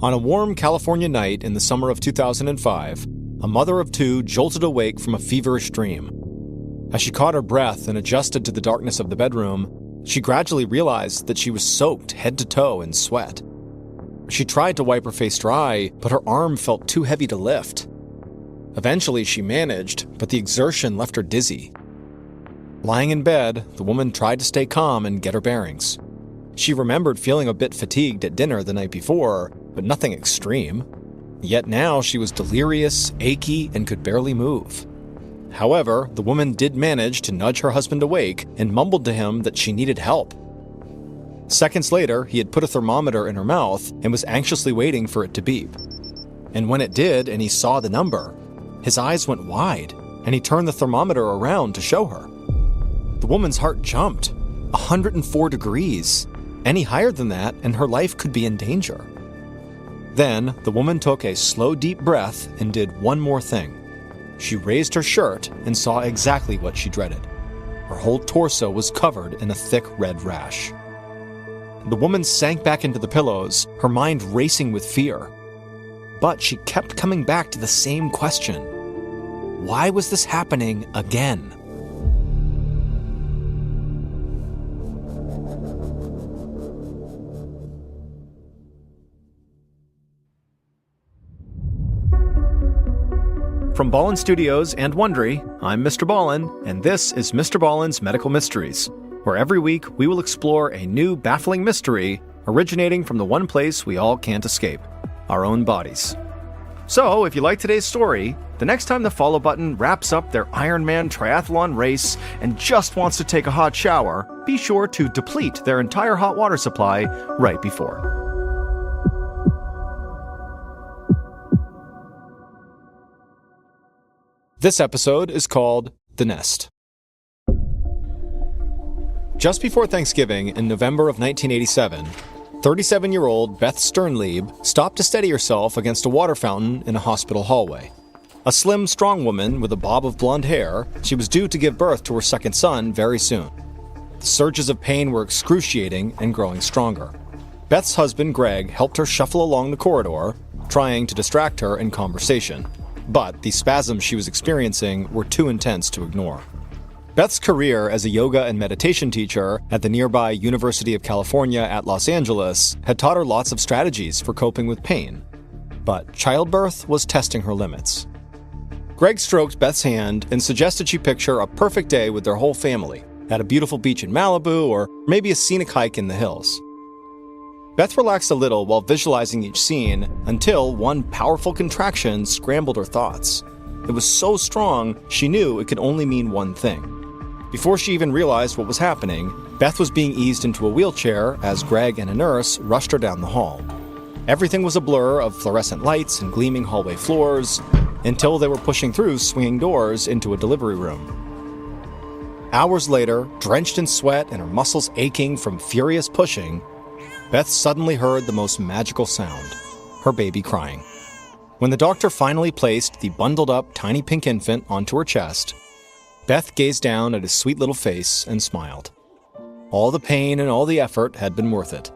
On a warm California night in the summer of 2005, a mother of two jolted awake from a feverish dream. As she caught her breath and adjusted to the darkness of the bedroom, she gradually realized that she was soaked head to toe in sweat. She tried to wipe her face dry, but her arm felt too heavy to lift. Eventually she managed, but the exertion left her dizzy. Lying in bed, the woman tried to stay calm and get her bearings. She remembered feeling a bit fatigued at dinner the night before, but nothing extreme. Yet now she was delirious, achy, and could barely move. However, the woman did manage to nudge her husband awake and mumbled to him that she needed help. Seconds later, he had put a thermometer in her mouth and was anxiously waiting for it to beep. And when it did and he saw the number, his eyes went wide and he turned the thermometer around to show her. The woman's heart jumped. 104 degrees. Any higher than that and her life could be in danger. Then, the woman took a slow, deep breath and did one more thing. She raised her shirt and saw exactly what she dreaded. Her whole torso was covered in a thick red rash. The woman sank back into the pillows, her mind racing with fear. But she kept coming back to the same question. Why was this happening again? From Ballin Studios and Wondery, I'm Mr. Ballin, and this is Mr. Ballen's Medical Mysteries, where every week we will explore a new baffling mystery originating from the one place we all can't escape, our own bodies. So, if you like today's story, the next time the follow button wraps up their Ironman triathlon race and just wants to take a hot shower, be sure to deplete their entire hot water supply right before. This episode is called The Nest. Just before Thanksgiving in November of 1987, 37-year-old Beth Sternlieb stopped to steady herself against a water fountain in a hospital hallway. A slim, strong woman with a bob of blonde hair, she was due to give birth to her second son very soon. The surges of pain were excruciating and growing stronger. Beth's husband, Greg, helped her shuffle along the corridor, trying to distract her in conversation. But the spasms she was experiencing were too intense to ignore. Beth's career as a yoga and meditation teacher at the nearby University of California at Los Angeles had taught her lots of strategies for coping with pain. But childbirth was testing her limits. Greg stroked Beth's hand and suggested she picture a perfect day with their whole family at a beautiful beach in Malibu or maybe a scenic hike in the hills. Beth relaxed a little while visualizing each scene until one powerful contraction scrambled her thoughts. It was so strong, she knew it could only mean one thing. Before she even realized what was happening, Beth was being eased into a wheelchair as Greg and a nurse rushed her down the hall. Everything was a blur of fluorescent lights and gleaming hallway floors until they were pushing through swinging doors into a delivery room. Hours later, drenched in sweat and her muscles aching from furious pushing, Beth suddenly heard the most magical sound, her baby crying. When the doctor finally placed the bundled-up tiny pink infant onto her chest, Beth gazed down at his sweet little face and smiled. All the pain and all the effort had been worth it,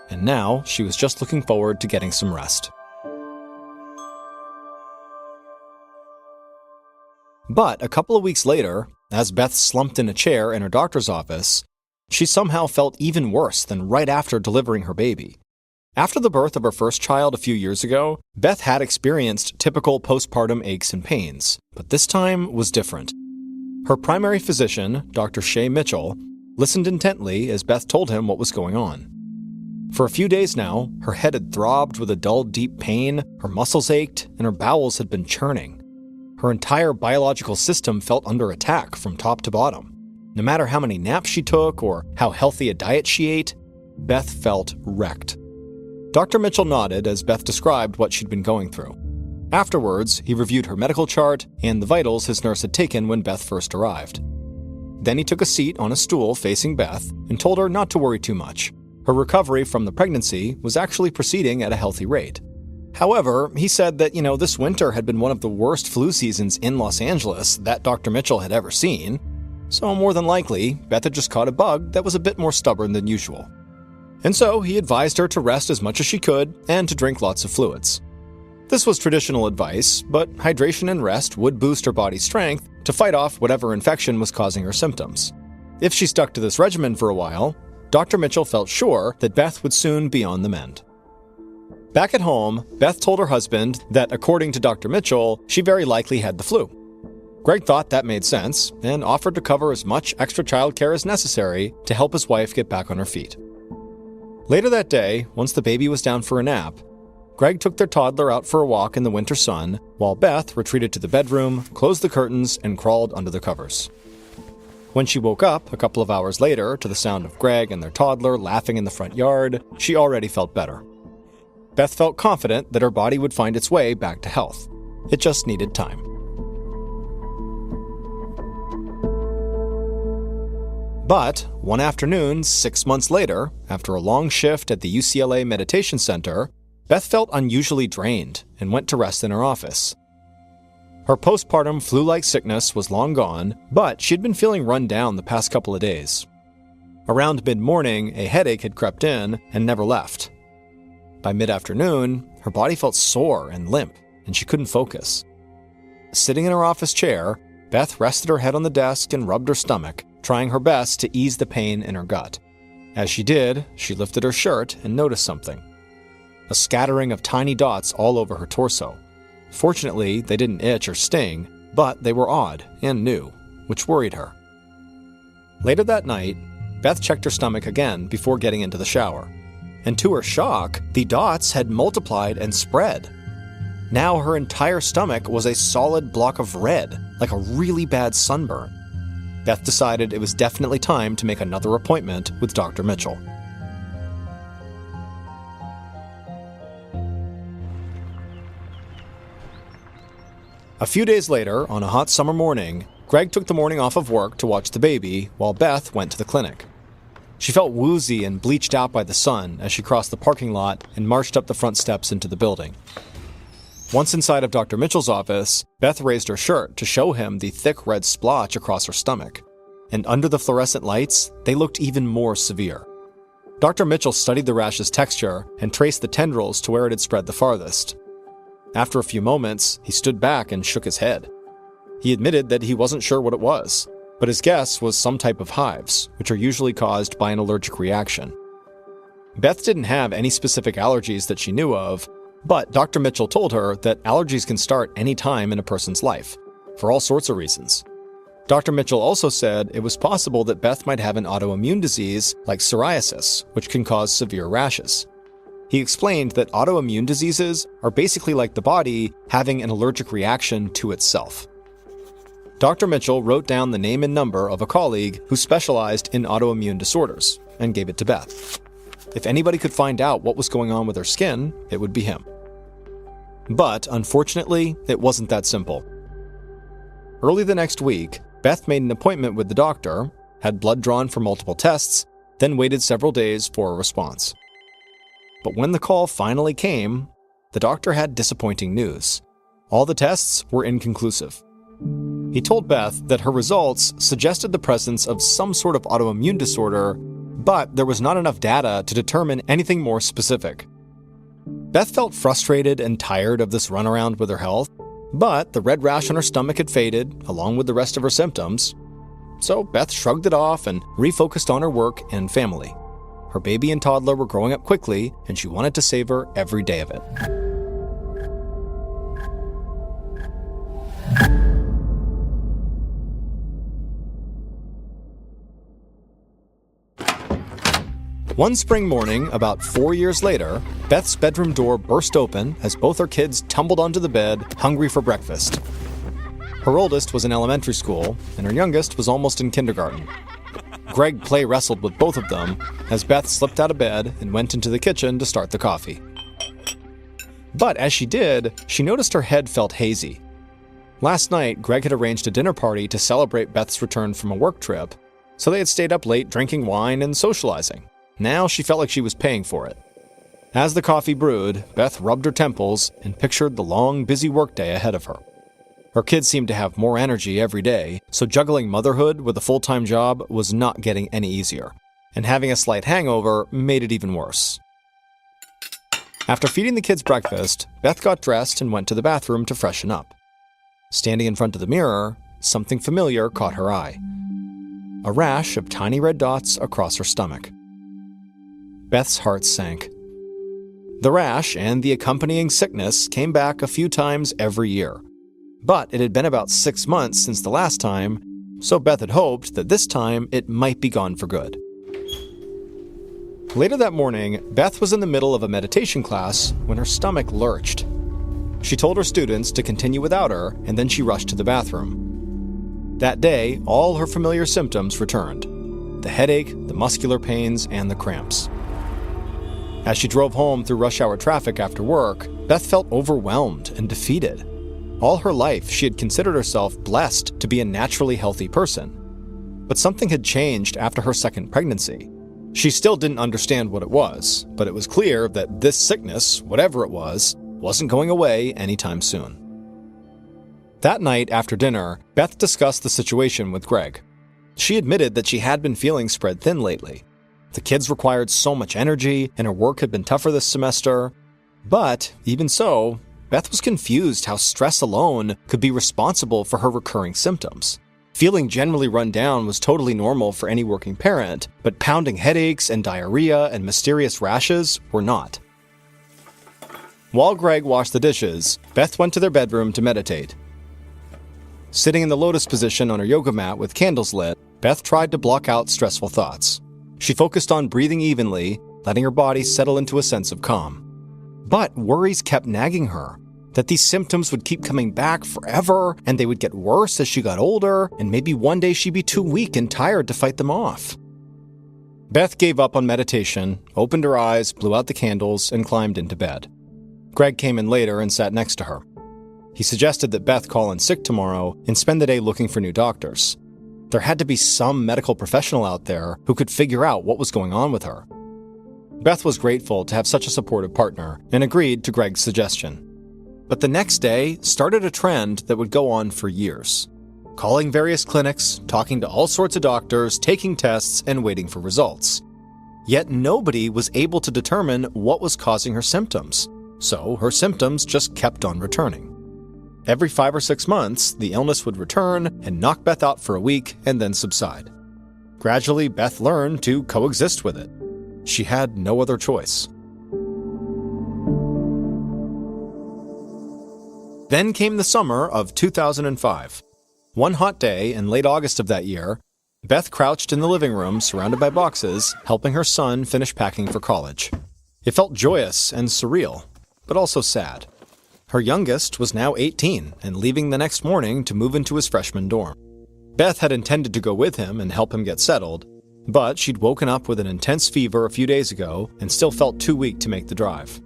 and now she was just looking forward to getting some rest. But a couple of weeks later, as Beth slumped in a chair in her doctor's office, she somehow felt even worse than right after delivering her baby. After the birth of her first child a few years ago, Beth had experienced typical postpartum aches and pains, but this time was different. Her primary physician, Dr. Shay Mitchell, listened intently as Beth told him what was going on. For a few days now, her head had throbbed with a dull, deep pain, her muscles ached, and her bowels had been churning. Her entire biological system felt under attack from top to bottom. No matter how many naps she took or how healthy a diet she ate, Beth felt wrecked. Dr. Mitchell nodded as Beth described what she'd been going through. Afterwards, he reviewed her medical chart and the vitals his nurse had taken when Beth first arrived. Then he took a seat on a stool facing Beth and told her not to worry too much. Her recovery from the pregnancy was actually proceeding at a healthy rate. However, he said that, this winter had been one of the worst flu seasons in Los Angeles that Dr. Mitchell had ever seen. So more than likely, Beth had just caught a bug that was a bit more stubborn than usual. And so he advised her to rest as much as she could and to drink lots of fluids. This was traditional advice, but hydration and rest would boost her body's strength to fight off whatever infection was causing her symptoms. If she stuck to this regimen for a while, Dr. Mitchell felt sure that Beth would soon be on the mend. Back at home, Beth told her husband that according to Dr. Mitchell, she very likely had the flu. Greg thought that made sense and offered to cover as much extra childcare as necessary to help his wife get back on her feet. Later that day, once the baby was down for a nap, Greg took their toddler out for a walk in the winter sun, while Beth retreated to the bedroom, closed the curtains, and crawled under the covers. When she woke up a couple of hours later to the sound of Greg and their toddler laughing in the front yard, she already felt better. Beth felt confident that her body would find its way back to health. It just needed time. But one afternoon, 6 months later, after a long shift at the UCLA Meditation Center, Beth felt unusually drained and went to rest in her office. Her postpartum flu-like sickness was long gone, but she'd been feeling run down the past couple of days. Around mid-morning, a headache had crept in and never left. By mid-afternoon, her body felt sore and limp, and she couldn't focus. Sitting in her office chair, Beth rested her head on the desk and rubbed her stomach, trying her best to ease the pain in her gut. As she did, she lifted her shirt and noticed something. A scattering of tiny dots all over her torso. Fortunately, they didn't itch or sting, but they were odd and new, which worried her. Later that night, Beth checked her stomach again before getting into the shower. And to her shock, the dots had multiplied and spread. Now her entire stomach was a solid block of red, like a really bad sunburn. Beth decided it was definitely time to make another appointment with Dr. Mitchell. A few days later, on a hot summer morning, Greg took the morning off of work to watch the baby while Beth went to the clinic. She felt woozy and bleached out by the sun as she crossed the parking lot and marched up the front steps into the building. Once inside of Dr. Mitchell's office, Beth raised her shirt to show him the thick red splotch across her stomach. And under the fluorescent lights, they looked even more severe. Dr. Mitchell studied the rash's texture and traced the tendrils to where it had spread the farthest. After a few moments, he stood back and shook his head. He admitted that he wasn't sure what it was, but his guess was some type of hives, which are usually caused by an allergic reaction. Beth didn't have any specific allergies that she knew of, but Dr. Mitchell told her that allergies can start any time in a person's life, for all sorts of reasons. Dr. Mitchell also said it was possible that Beth might have an autoimmune disease like psoriasis, which can cause severe rashes. He explained that autoimmune diseases are basically like the body having an allergic reaction to itself. Dr. Mitchell wrote down the name and number of a colleague who specialized in autoimmune disorders and gave it to Beth. If anybody could find out what was going on with her skin, it would be him. But unfortunately, it wasn't that simple. Early the next week, Beth made an appointment with the doctor, had blood drawn for multiple tests, then waited several days for a response. But when the call finally came, the doctor had disappointing news. All the tests were inconclusive. He told Beth that her results suggested the presence of some sort of autoimmune disorder, but there was not enough data to determine anything more specific. Beth felt frustrated and tired of this runaround with her health, but the red rash on her stomach had faded, along with the rest of her symptoms. So Beth shrugged it off and refocused on her work and family. Her baby and toddler were growing up quickly, and she wanted to savor every day of it. One spring morning, about 4 years later, Beth's bedroom door burst open as both her kids tumbled onto the bed, hungry for breakfast. Her oldest was in elementary school, and her youngest was almost in kindergarten. Greg play wrestled with both of them as Beth slipped out of bed and went into the kitchen to start the coffee. But as she did, she noticed her head felt hazy. Last night, Greg had arranged a dinner party to celebrate Beth's return from a work trip, so they had stayed up late drinking wine and socializing. Now she felt like she was paying for it. As the coffee brewed, Beth rubbed her temples and pictured the long, busy workday ahead of her. Her kids seemed to have more energy every day, so juggling motherhood with a full-time job was not getting any easier. and having a slight hangover made it even worse. After feeding the kids breakfast, Beth got dressed and went to the bathroom to freshen up. Standing in front of the mirror, something familiar caught her eye. A rash of tiny red dots across her stomach. Beth's heart sank. The rash and the accompanying sickness came back a few times every year. But it had been about 6 months since the last time, so Beth had hoped that this time it might be gone for good. Later that morning, Beth was in the middle of a meditation class when her stomach lurched. She told her students to continue without her, and then she rushed to the bathroom. That day, all her familiar symptoms returned: the headache, the muscular pains, and the cramps. As she drove home through rush hour traffic after work, Beth felt overwhelmed and defeated. All her life, she had considered herself blessed to be a naturally healthy person. But something had changed after her second pregnancy. She still didn't understand what it was, but it was clear that this sickness, whatever it was, wasn't going away anytime soon. That night after dinner, Beth discussed the situation with Greg. She admitted that she had been feeling spread thin lately. The kids required so much energy, and her work had been tougher this semester. But, even so, Beth was confused how stress alone could be responsible for her recurring symptoms. Feeling generally run down was totally normal for any working parent, but pounding headaches and diarrhea and mysterious rashes were not. While Greg washed the dishes, Beth went to their bedroom to meditate. Sitting in the lotus position on her yoga mat with candles lit, Beth tried to block out stressful thoughts. She focused on breathing evenly, letting her body settle into a sense of calm. But worries kept nagging her, that these symptoms would keep coming back forever, and they would get worse as she got older, and maybe one day she'd be too weak and tired to fight them off. Beth gave up on meditation, opened her eyes, blew out the candles, and climbed into bed. Greg came in later and sat next to her. He suggested that Beth call in sick tomorrow and spend the day looking for new doctors. There had to be some medical professional out there who could figure out what was going on with her. Beth was grateful to have such a supportive partner and agreed to Greg's suggestion. But the next day started a trend that would go on for years. Calling various clinics, talking to all sorts of doctors, taking tests, and waiting for results. Yet nobody was able to determine what was causing her symptoms, so her symptoms just kept on returning. Every 5 or 6 months, the illness would return and knock Beth out for a week and then subside. Gradually, Beth learned to coexist with it. She had no other choice. Then came the summer of 2005. One hot day in late August of that year, Beth crouched in the living room surrounded by boxes, helping her son finish packing for college. It felt joyous and surreal, but also sad. Her youngest was now 18 and leaving the next morning to move into his freshman dorm. Beth had intended to go with him and help him get settled, but she'd woken up with an intense fever a few days ago and still felt too weak to make the drive.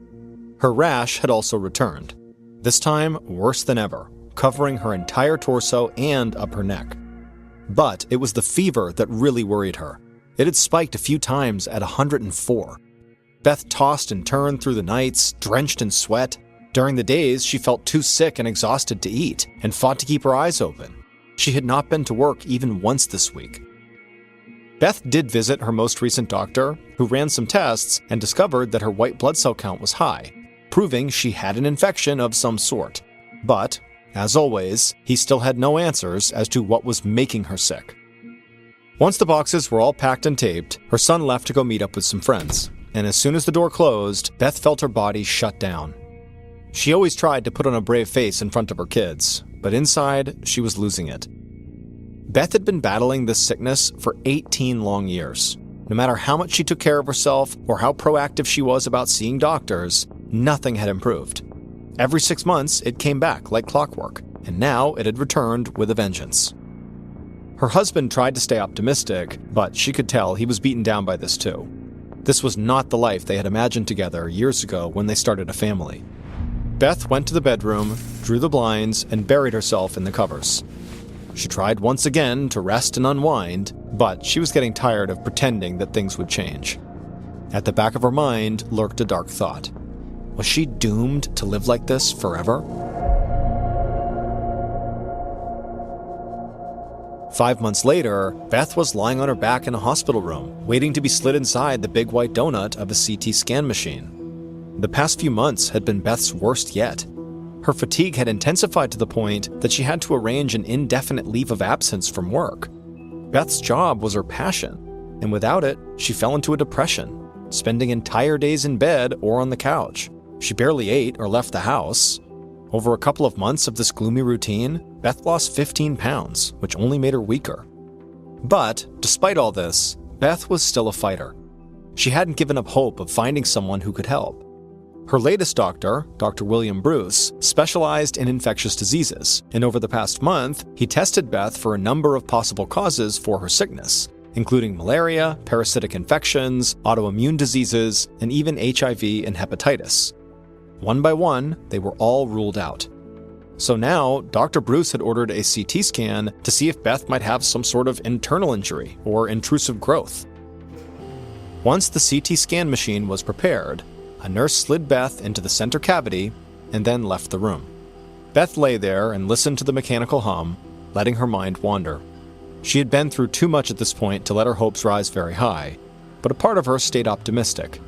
Her rash had also returned, this time worse than ever, covering her entire torso and up her neck. But it was the fever that really worried her. It had spiked a few times at 104. Beth tossed and turned through the nights, drenched in sweat. During the days, she felt too sick and exhausted to eat and fought to keep her eyes open. She had not been to work even once this week. Beth did visit her most recent doctor, who ran some tests and discovered that her white blood cell count was high, proving she had an infection of some sort. But, as always, he still had no answers as to what was making her sick. Once the boxes were all packed and taped, her son left to go meet up with some friends, and as soon as the door closed, Beth felt her body shut down. She always tried to put on a brave face in front of her kids, but inside, she was losing it. Beth had been battling this sickness for 18 long years. No matter how much she took care of herself or how proactive she was about seeing doctors, nothing had improved. Every 6 months, it came back like clockwork, and now it had returned with a vengeance. Her husband tried to stay optimistic, but she could tell he was beaten down by this too. This was not the life they had imagined together years ago when they started a family. Beth went to the bedroom, drew the blinds, and buried herself in the covers. She tried once again to rest and unwind, but she was getting tired of pretending that things would change. At the back of her mind lurked a dark thought. Was she doomed to live like this forever? 5 months later, Beth was lying on her back in a hospital room, waiting to be slid inside the big white donut of a CT scan machine. The past few months had been Beth's worst yet. Her fatigue had intensified to the point that she had to arrange an indefinite leave of absence from work. Beth's job was her passion, and without it, she fell into a depression, spending entire days in bed or on the couch. She barely ate or left the house. Over a couple of months of this gloomy routine, Beth lost 15 pounds, which only made her weaker. But, despite all this, Beth was still a fighter. She hadn't given up hope of finding someone who could help. Her latest doctor, Dr. William Bruce, specialized in infectious diseases, and over the past month, he tested Beth for a number of possible causes for her sickness, including malaria, parasitic infections, autoimmune diseases, and even HIV and hepatitis. One by one, they were all ruled out. So now, Dr. Bruce had ordered a CT scan to see if Beth might have some sort of internal injury or intrusive growth. Once the CT scan machine was prepared, a nurse slid Beth into the center cavity and then left the room. Beth lay there and listened to the mechanical hum, letting her mind wander. She had been through too much at this point to let her hopes rise very high, but a part of her stayed optimistic.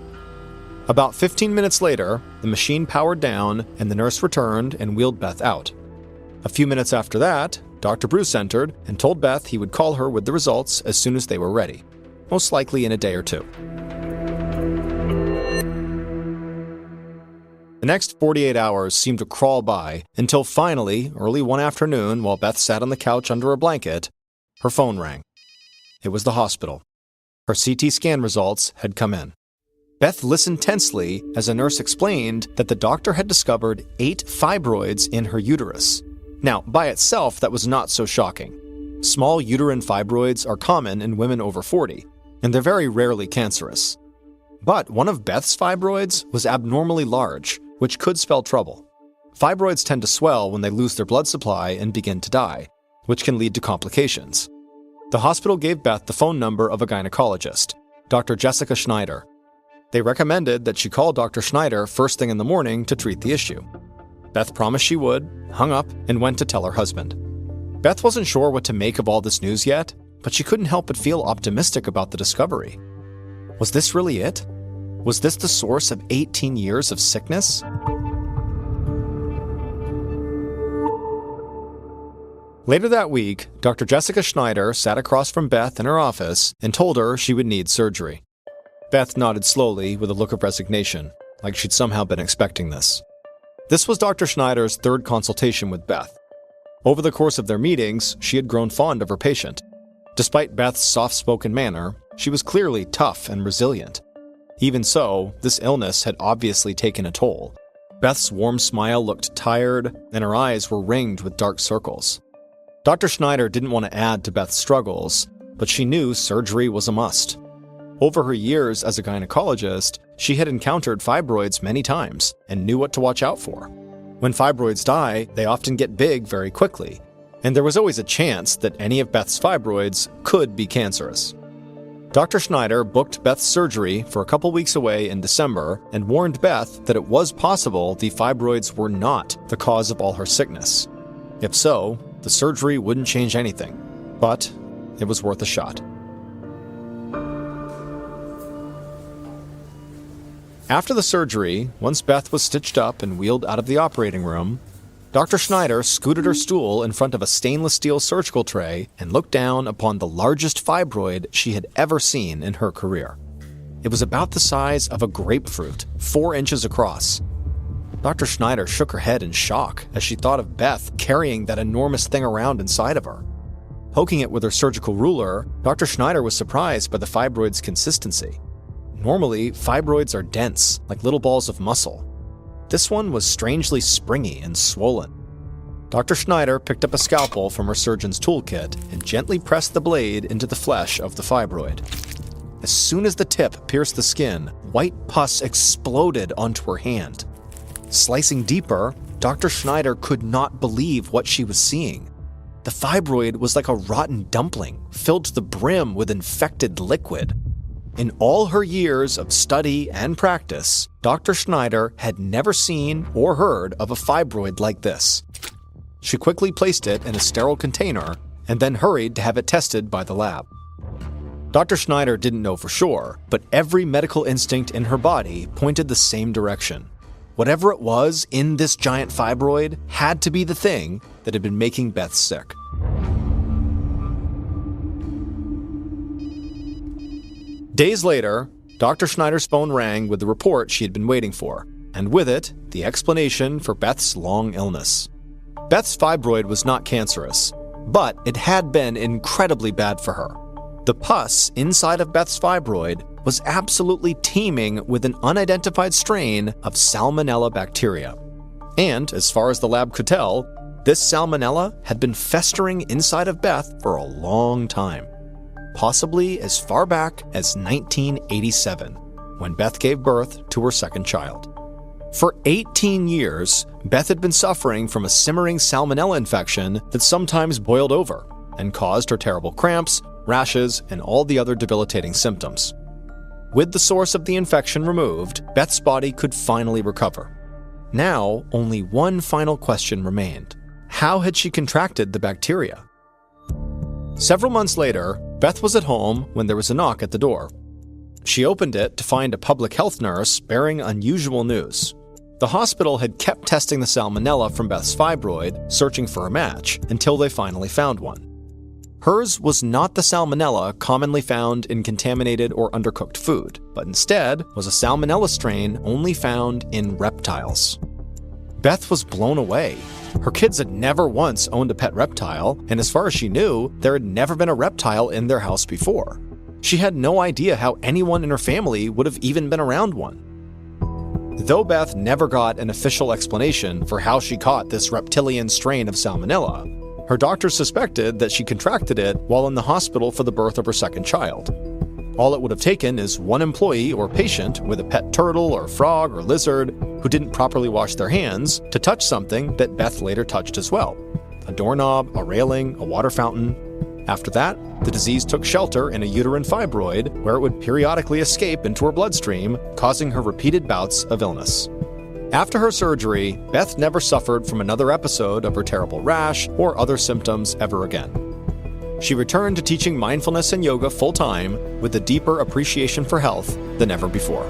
About 15 minutes later, the machine powered down and the nurse returned and wheeled Beth out. A few minutes after that, Dr. Bruce entered and told Beth he would call her with the results as soon as they were ready, most likely in a day or two. The next 48 hours seemed to crawl by until finally, early one afternoon, while Beth sat on the couch under a blanket, her phone rang. It was the hospital. Her CT scan results had come in. Beth listened tensely as a nurse explained that the doctor had discovered 8 fibroids in her uterus. Now, by itself, that was not so shocking. Small uterine fibroids are common in women over 40, and they're very rarely cancerous. But one of Beth's fibroids was abnormally large, which could spell trouble. Fibroids tend to swell when they lose their blood supply and begin to die, which can lead to complications. The hospital gave Beth the phone number of a gynecologist, Dr. Jessica Schneider. They recommended that she call Dr. Schneider first thing in the morning to treat the issue. Beth promised she would, hung up, and went to tell her husband. Beth wasn't sure what to make of all this news yet, but she couldn't help but feel optimistic about the discovery. Was this really it? Was this the source of 18 years of sickness? Later that week, Dr. Jessica Schneider sat across from Beth in her office and told her she would need surgery. Beth nodded slowly with a look of resignation, like she'd somehow been expecting this. This was Dr. Schneider's third consultation with Beth. Over the course of their meetings, she had grown fond of her patient. Despite Beth's soft-spoken manner, she was clearly tough and resilient. Even so, this illness had obviously taken a toll. Beth's warm smile looked tired, and her eyes were ringed with dark circles. Dr. Schneider didn't want to add to Beth's struggles, but she knew surgery was a must. Over her years as a gynecologist, she had encountered fibroids many times and knew what to watch out for. When fibroids die, they often get big very quickly, and there was always a chance that any of Beth's fibroids could be cancerous. Dr. Schneider booked Beth's surgery for a couple weeks away in December and warned Beth that it was possible the fibroids were not the cause of all her sickness. If so, the surgery wouldn't change anything, but it was worth a shot. After the surgery, once Beth was stitched up and wheeled out of the operating room, Dr. Schneider scooted her stool in front of a stainless steel surgical tray and looked down upon the largest fibroid she had ever seen in her career. It was about the size of a grapefruit, 4 inches across. Dr. Schneider shook her head in shock as she thought of Beth carrying that enormous thing around inside of her. Poking it with her surgical ruler, Dr. Schneider was surprised by the fibroid's consistency. Normally, fibroids are dense, like little balls of muscle. This one was strangely springy and swollen. Dr. Schneider picked up a scalpel from her surgeon's toolkit and gently pressed the blade into the flesh of the fibroid. As soon as the tip pierced the skin, white pus exploded onto her hand. Slicing deeper, Dr. Schneider could not believe what she was seeing. The fibroid was like a rotten dumpling, filled to the brim with infected liquid. In all her years of study and practice, Dr. Schneider had never seen or heard of a fibroid like this. She quickly placed it in a sterile container and then hurried to have it tested by the lab. Dr. Schneider didn't know for sure, but every medical instinct in her body pointed the same direction. Whatever it was in this giant fibroid had to be the thing that had been making Beth sick. Days later, Dr. Schneider's phone rang with the report she had been waiting for, and with it, the explanation for Beth's long illness. Beth's fibroid was not cancerous, but it had been incredibly bad for her. The pus inside of Beth's fibroid was absolutely teeming with an unidentified strain of Salmonella bacteria. And, as far as the lab could tell, this Salmonella had been festering inside of Beth for a long time. Possibly as far back as 1987, when Beth gave birth to her second child. For 18 years, Beth had been suffering from a simmering Salmonella infection that sometimes boiled over and caused her terrible cramps, rashes, and all the other debilitating symptoms. With the source of the infection removed, Beth's body could finally recover. Now, only one final question remained. How had she contracted the bacteria? Several months later, Beth was at home when there was a knock at the door. She opened it to find a public health nurse bearing unusual news. The hospital had kept testing the Salmonella from Beth's fibroid, searching for a match, until they finally found one. Hers was not the Salmonella commonly found in contaminated or undercooked food, but instead was a Salmonella strain only found in reptiles. Beth was blown away. Her kids had never once owned a pet reptile, and as far as she knew, there had never been a reptile in their house before. She had no idea how anyone in her family would have even been around one. Though Beth never got an official explanation for how she caught this reptilian strain of Salmonella, her doctors suspected that she contracted it while in the hospital for the birth of her second child. All it would have taken is one employee or patient with a pet turtle or frog or lizard who didn't properly wash their hands to touch something that Beth later touched as well. A doorknob, a railing, a water fountain. After that, the disease took shelter in a uterine fibroid where it would periodically escape into her bloodstream, causing her repeated bouts of illness. After her surgery, Beth never suffered from another episode of her terrible rash or other symptoms ever again. She returned to teaching mindfulness and yoga full-time with a deeper appreciation for health than ever before.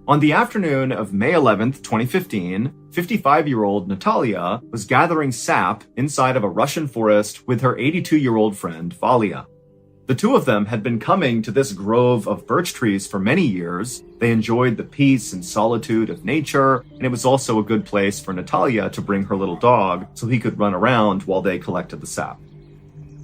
On the afternoon of May 11th, 2015, 55-year-old Natalia was gathering sap inside of a Russian forest with her 82-year-old friend Valia. The two of them had been coming to this grove of birch trees for many years. They enjoyed the peace and solitude of nature, and it was also a good place for Natalia to bring her little dog so he could run around while they collected the sap.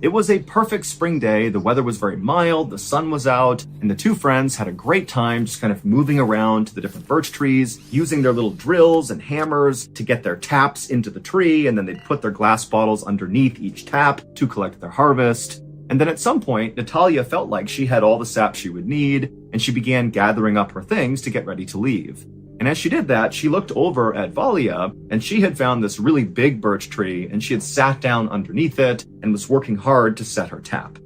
It was a perfect spring day. The weather was very mild, the sun was out, and the two friends had a great time just kind of moving around to the different birch trees, using their little drills and hammers to get their taps into the tree, and then they'd put their glass bottles underneath each tap to collect their harvest. And then at some point, Natalia felt like she had all the sap she would need, and she began gathering up her things to get ready to leave. And as she did that, she looked over at Valia, and she had found this really big birch tree, and she had sat down underneath it and was working hard to set her tap.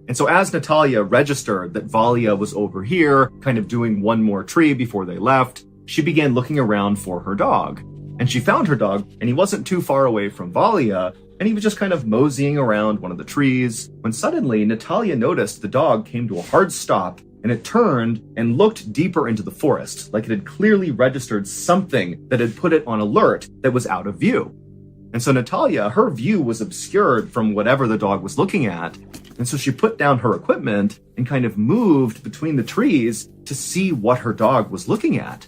And so as Natalia registered that Valia was over here, kind of doing one more tree before they left, she began looking around for her dog. And she found her dog, and he wasn't too far away from Valia, and he was just kind of moseying around one of the trees, when suddenly Natalia noticed the dog came to a hard stop, and it turned and looked deeper into the forest, like it had clearly registered something that had put it on alert that was out of view. And so Natalia, her view was obscured from whatever the dog was looking at, and so she put down her equipment and kind of moved between the trees to see what her dog was looking at.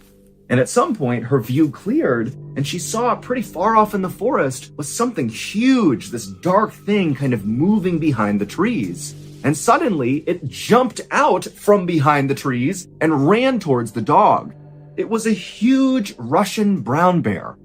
And at some point, her view cleared, and she saw pretty far off in the forest was something huge, this dark thing kind of moving behind the trees. And suddenly, it jumped out from behind the trees and ran towards the dog. It was a huge Russian brown bear.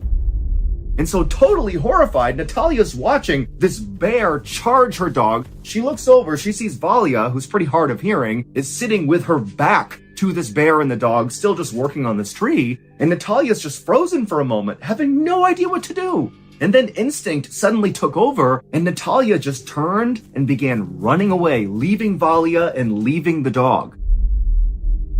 And so totally horrified, Natalia's watching this bear charge her dog. She looks over, she sees Valia, who's pretty hard of hearing, is sitting with her back to this bear and the dog, still just working on this tree. And Natalia's just frozen for a moment, having no idea what to do. And then instinct suddenly took over, and Natalia just turned and began running away, leaving Valia and leaving the dog.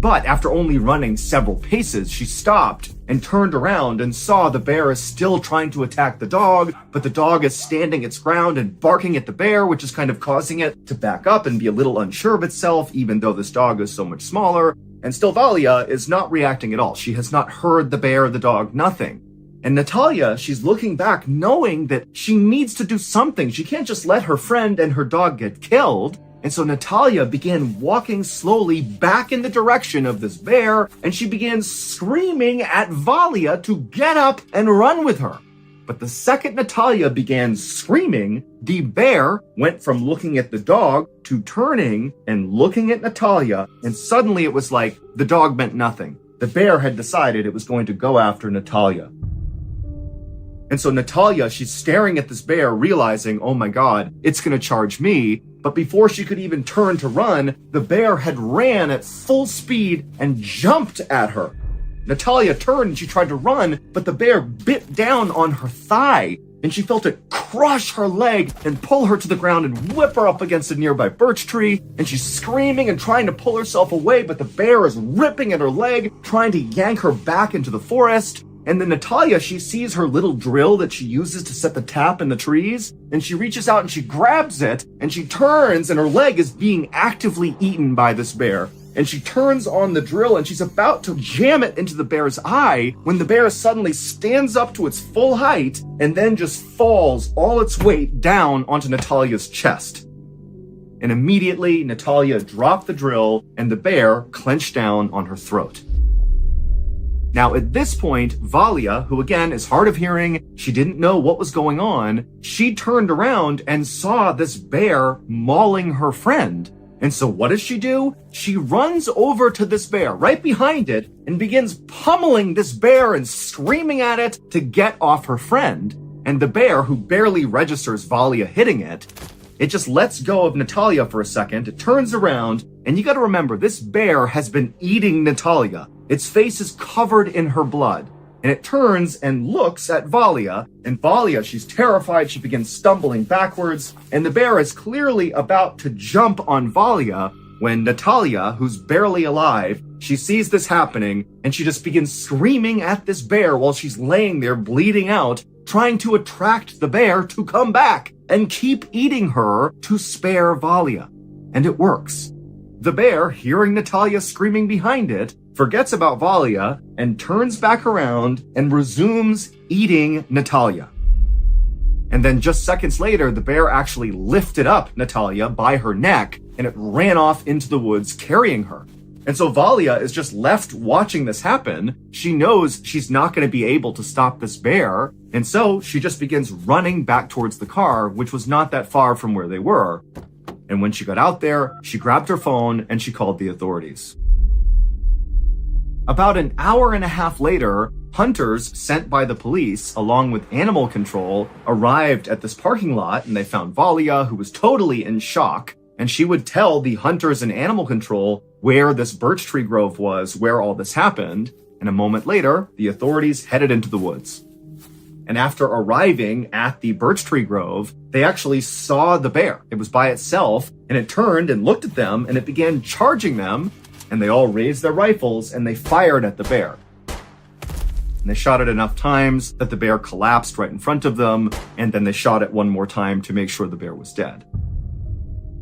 But after only running several paces, she stopped and turned around and saw the bear is still trying to attack the dog, but the dog is standing its ground and barking at the bear, which is kind of causing it to back up and be a little unsure of itself, even though this dog is so much smaller. And still Valia is not reacting at all. She has not heard the bear, the dog, nothing. And Natalia, she's looking back knowing that she needs to do something. She can't just let her friend and her dog get killed. And so Natalia began walking slowly back in the direction of this bear, and she began screaming at Valia to get up and run with her. But the second Natalia began screaming, the bear went from looking at the dog to turning and looking at Natalia, and suddenly it was like the dog meant nothing. The bear had decided it was going to go after Natalia. And so Natalia, she's staring at this bear, realizing, oh my God, it's going to charge me. But before she could even turn to run, the bear had ran at full speed and jumped at her. Natalia turned and she tried to run, but the bear bit down on her thigh, and she felt it crush her leg and pull her to the ground and whip her up against a nearby birch tree. And she's screaming and trying to pull herself away, but the bear is ripping at her leg, trying to yank her back into the forest. And then Natalia, she sees her little drill that she uses to set the tap in the trees, and she reaches out and she grabs it, and she turns, and her leg is being actively eaten by this bear. And she turns on the drill and she's about to jam it into the bear's eye when the bear suddenly stands up to its full height and then just falls all its weight down onto Natalia's chest. And immediately Natalia dropped the drill and the bear clenched down on her throat. Now, at this point, Valia, who again is hard of hearing, she didn't know what was going on, she turned around and saw this bear mauling her friend. And so what does she do? She runs over to this bear right behind it and begins pummeling this bear and screaming at it to get off her friend. And the bear, who barely registers Valia hitting it, it just lets go of Natalia for a second. It turns around, and you got to remember, this bear has been eating Natalia. Its face is covered in her blood. And it turns and looks at Valia, and Valia, she's terrified. She begins stumbling backwards, and the bear is clearly about to jump on Valia when Natalia, who's barely alive, she sees this happening, and she just begins screaming at this bear while she's laying there bleeding out, trying to attract the bear to come back and keep eating her to spare Valia. And it works. The bear, hearing Natalia screaming behind it, forgets about Valia and turns back around and resumes eating Natalia. And then just seconds later, the bear actually lifted up Natalia by her neck and it ran off into the woods carrying her. And so Valia is just left watching this happen. She knows she's not going to be able to stop this bear. And so she just begins running back towards the car, which was not that far from where they were. And when she got out there, she grabbed her phone and she called the authorities. About an hour and a half later, hunters sent by the police, along with animal control, arrived at this parking lot and they found Valia, who was totally in shock. And she would tell the hunters and animal control where this birch tree grove was, where all this happened. And a moment later, the authorities headed into the woods. And after arriving at the birch tree grove, they actually saw the bear. It was by itself, and it turned and looked at them, and it began charging them. And they all raised their rifles and they fired at the bear. And they shot it enough times that the bear collapsed right in front of them, and then they shot it one more time to make sure the bear was dead.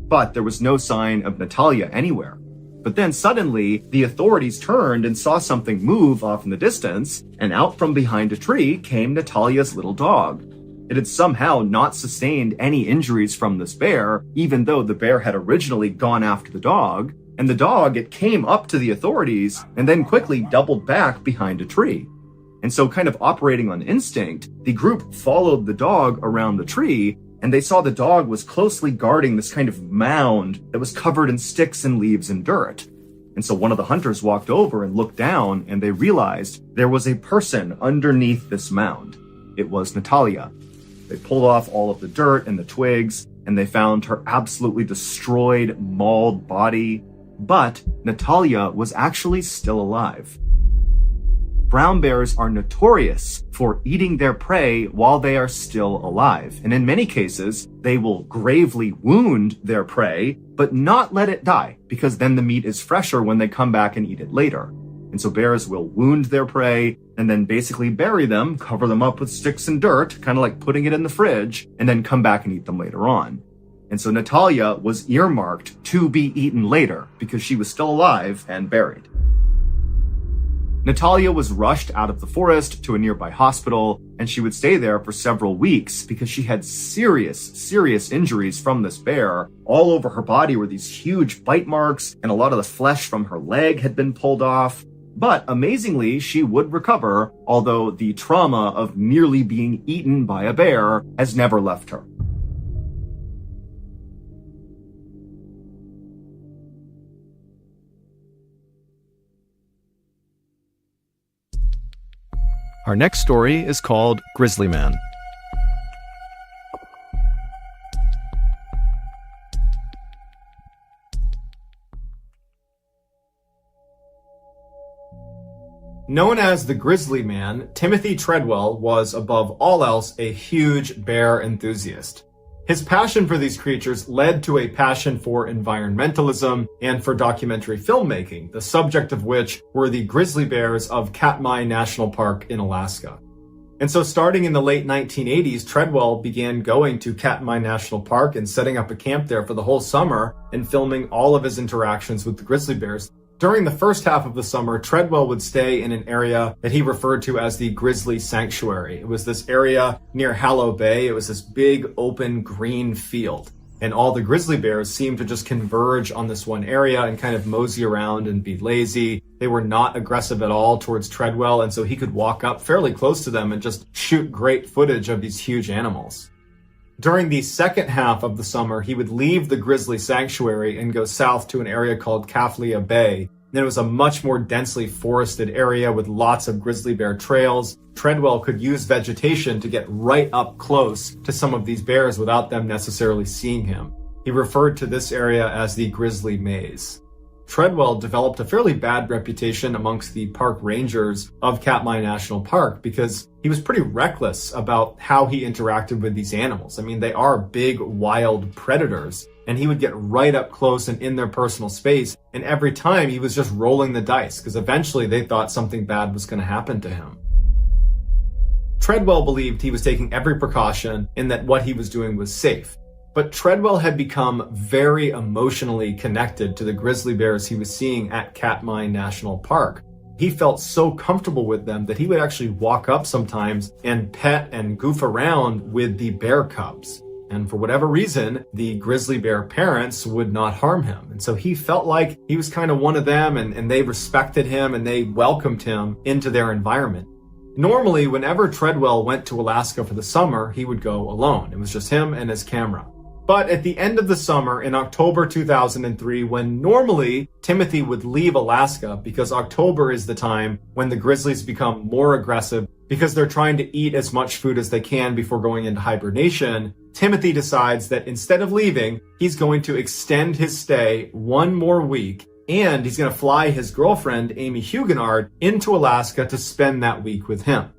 But there was no sign of Natalia anywhere. But then suddenly, the authorities turned and saw something move off in the distance, and out from behind a tree came Natalia's little dog. It had somehow not sustained any injuries from this bear, even though the bear had originally gone after the dog. And the dog, it came up to the authorities and then quickly doubled back behind a tree. And so kind of operating on instinct, the group followed the dog around the tree, and they saw the dog was closely guarding this kind of mound that was covered in sticks and leaves and dirt. And so one of the hunters walked over and looked down, and they realized there was a person underneath this mound. It was Natalia. They pulled off all of the dirt and the twigs, and they found her absolutely destroyed, mauled body. But Natalia was actually still alive. brown bears are notorious for eating their prey while they are still alive. And in many cases, they will gravely wound their prey, but not let it die, because then the meat is fresher when they come back and eat it later. And so bears will wound their prey and then basically bury them, cover them up with sticks and dirt, kind of like putting it in the fridge, and then come back and eat them later on. And so Natalia was earmarked to be eaten later because she was still alive and buried. Natalia was rushed out of the forest to a nearby hospital, and she would stay there for several weeks because she had serious injuries from this bear. All over her body were these huge bite marks, and a lot of the flesh from her leg had been pulled off. But amazingly, she would recover, although the trauma of nearly being eaten by a bear has never left her. Our next story is called Grizzly Man. Known as the Grizzly Man, Timothy Treadwell was, above all else, a huge bear enthusiast. His passion for these creatures led to a passion for environmentalism and for documentary filmmaking, the subject of which were the grizzly bears of Katmai National Park in Alaska. And so starting in the late 1980s, Treadwell began going to Katmai National Park and setting up a camp there for the whole summer and filming all of his interactions with the grizzly bears. During the first half of the summer, Treadwell would stay in an area that he referred to as the Grizzly Sanctuary. It was this area near Hallow Bay. It was this big, open, green field. And all the grizzly bears seemed to just converge on this one area and kind of mosey around and be lazy. They were not aggressive at all towards Treadwell, and so he could walk up fairly close to them and just shoot great footage of these huge animals. During the second half of the summer, he would leave the Grizzly Sanctuary and go south to an area called Kaflia Bay. Then it was a much more densely forested area with lots of grizzly bear trails. Treadwell could use vegetation to get right up close to some of these bears without them necessarily seeing him. He referred to this area as the Grizzly Maze. Treadwell developed a fairly bad reputation amongst the park rangers of Katmai National Park because he was pretty reckless about how he interacted with these animals. I mean, they are big, wild predators, and he would get right up close and in their personal space, and every time he was just rolling the dice because eventually they thought something bad was going to happen to him. Treadwell believed he was taking every precaution and that what he was doing was safe. But Treadwell had become very emotionally connected to the grizzly bears he was seeing at Katmai National Park. He felt so comfortable with them that he would actually walk up sometimes and pet and goof around with the bear cubs. And for whatever reason, the grizzly bear parents would not harm him. And so he felt like he was kind of one of them, and they respected him and they welcomed him into their environment. Normally, whenever Treadwell went to Alaska for the summer, he would go alone. It was just him and his camera. But at the end of the summer, in October 2003, when normally Timothy would leave Alaska, because October is the time when the grizzlies become more aggressive because they're trying to eat as much food as they can before going into hibernation, Timothy decides that instead of leaving, he's going to extend his stay one more week, and he's going to fly his girlfriend, Amy Huguenard, into Alaska to spend that week with him.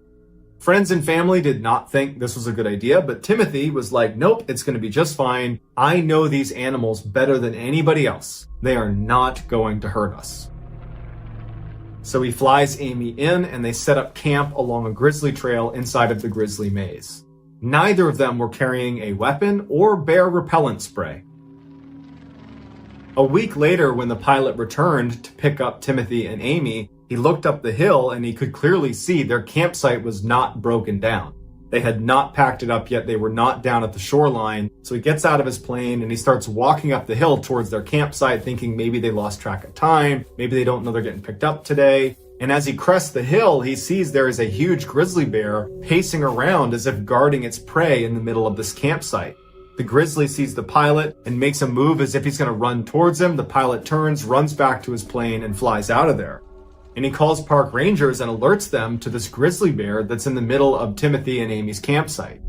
Friends and family did not think this was a good idea, but Timothy was like, nope, it's going to be just fine. I know these animals better than anybody else. They are not going to hurt us. So he flies Amy in, and they set up camp along a grizzly trail inside of the Grizzly Maze. Neither of them were carrying a weapon or bear repellent spray. A week later, when the pilot returned to pick up Timothy and Amy, he looked up the hill and he could clearly see their campsite was not broken down. They had not packed it up yet. They were not down at the shoreline. So he gets out of his plane and he starts walking up the hill towards their campsite, thinking maybe they lost track of time. Maybe they don't know they're getting picked up today. And as he crests the hill, he sees there is a huge grizzly bear pacing around as if guarding its prey in the middle of this campsite. The grizzly sees the pilot and makes a move as if he's going to run towards him. The pilot turns, runs back to his plane, and flies out of there. And he calls park rangers and alerts them to this grizzly bear that's in the middle of Timothy and Amy's campsite.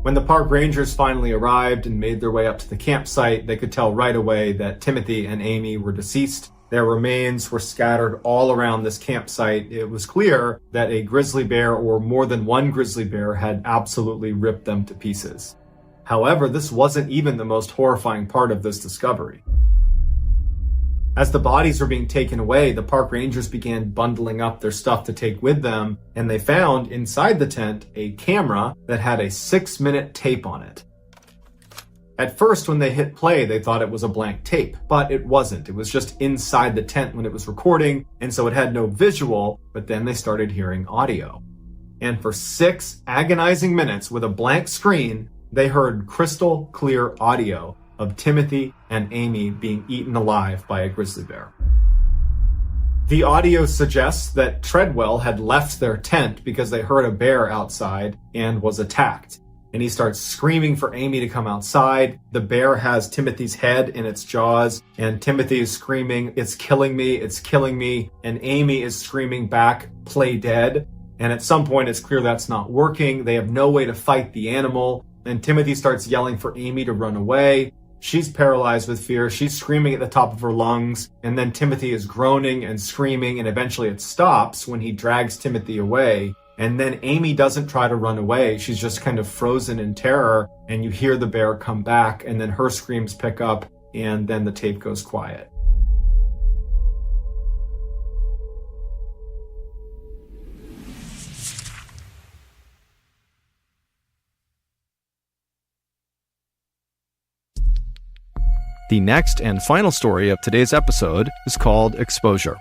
When the park rangers finally arrived and made their way up to the campsite, they could tell right away that Timothy and Amy were deceased. Their remains were scattered all around this campsite. It was clear that a grizzly bear or more than one grizzly bear had absolutely ripped them to pieces. However, this wasn't even the most horrifying part of this discovery. As the bodies were being taken away, the park rangers began bundling up their stuff to take with them, and they found inside the tent a camera that had a 6-minute tape on it. At first, when they hit play, they thought it was a blank tape, but it wasn't. It was just inside the tent when it was recording, and so it had no visual, but then they started hearing audio. And for 6 agonizing minutes with a blank screen, they heard crystal clear audio of Timothy and Amy being eaten alive by a grizzly bear. The audio suggests that Treadwell had left their tent because they heard a bear outside and was attacked. And he starts screaming for Amy to come outside. The bear has Timothy's head in its jaws, and Timothy is screaming, "It's killing me, it's killing me." And Amy is screaming back, "Play dead." And at some point, it's clear that's not working. They have no way to fight the animal. And Timothy starts yelling for Amy to run away. She's paralyzed with fear. She's screaming at the top of her lungs. And then Timothy is groaning and screaming, and eventually it stops when he drags Timothy away. And then Amy doesn't try to run away. She's just kind of frozen in terror. And you hear the bear come back, and then her screams pick up, and then the tape goes quiet. The next and final story of today's episode is called Exposure.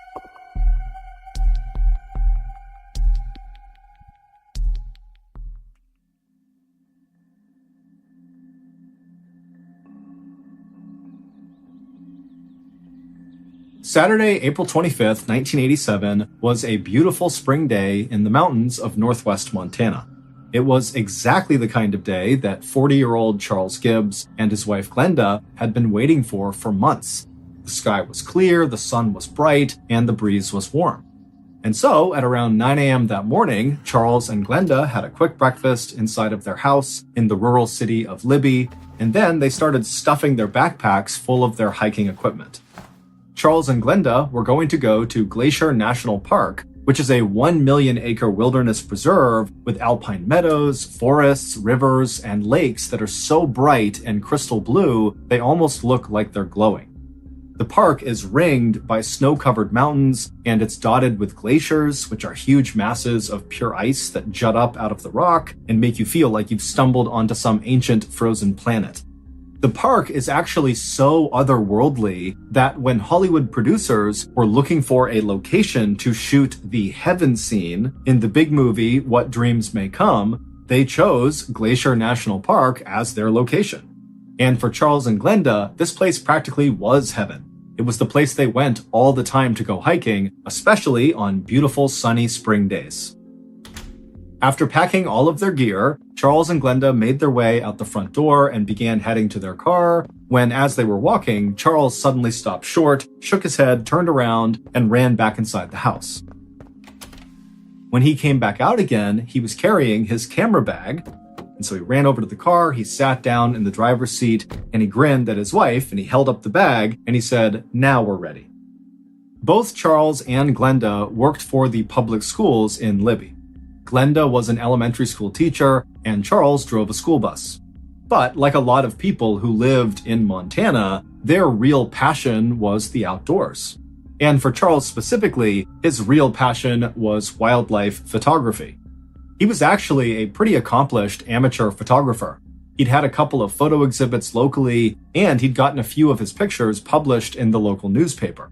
Saturday, April 25th, 1987 was a beautiful spring day in the mountains of northwest Montana. It was exactly the kind of day that 40-year-old Charles Gibbs and his wife Glenda had been waiting for months. The sky was clear, the sun was bright, and the breeze was warm. And so, at around 9 a.m. that morning, Charles and Glenda had a quick breakfast inside of their house in the rural city of Libby, and then they started stuffing their backpacks full of their hiking equipment. Charles and Glenda were going to go to Glacier National Park, which is a 1 million acre wilderness preserve with alpine meadows, forests, rivers, and lakes that are so bright and crystal blue, they almost look like they're glowing. The park is ringed by snow-covered mountains, and it's dotted with glaciers, which are huge masses of pure ice that jut up out of the rock and make you feel like you've stumbled onto some ancient frozen planet. The park is actually so otherworldly that when Hollywood producers were looking for a location to shoot the heaven scene in the big movie What Dreams May Come, they chose Glacier National Park as their location. And for Charles and Glenda, this place practically was heaven. It was the place they went all the time to go hiking, especially on beautiful sunny spring days. After packing all of their gear, Charles and Glenda made their way out the front door and began heading to their car, when as they were walking, Charles suddenly stopped short, shook his head, turned around, and ran back inside the house. When he came back out again, he was carrying his camera bag, and so he ran over to the car, he sat down in the driver's seat, and he grinned at his wife, and he held up the bag, and he said, "Now we're ready." Both Charles and Glenda worked for the public schools in Libby. Glenda was an elementary school teacher, and Charles drove a school bus. But like a lot of people who lived in Montana, their real passion was the outdoors. And for Charles specifically, his real passion was wildlife photography. He was actually a pretty accomplished amateur photographer. He'd had a couple of photo exhibits locally, and he'd gotten a few of his pictures published in the local newspaper.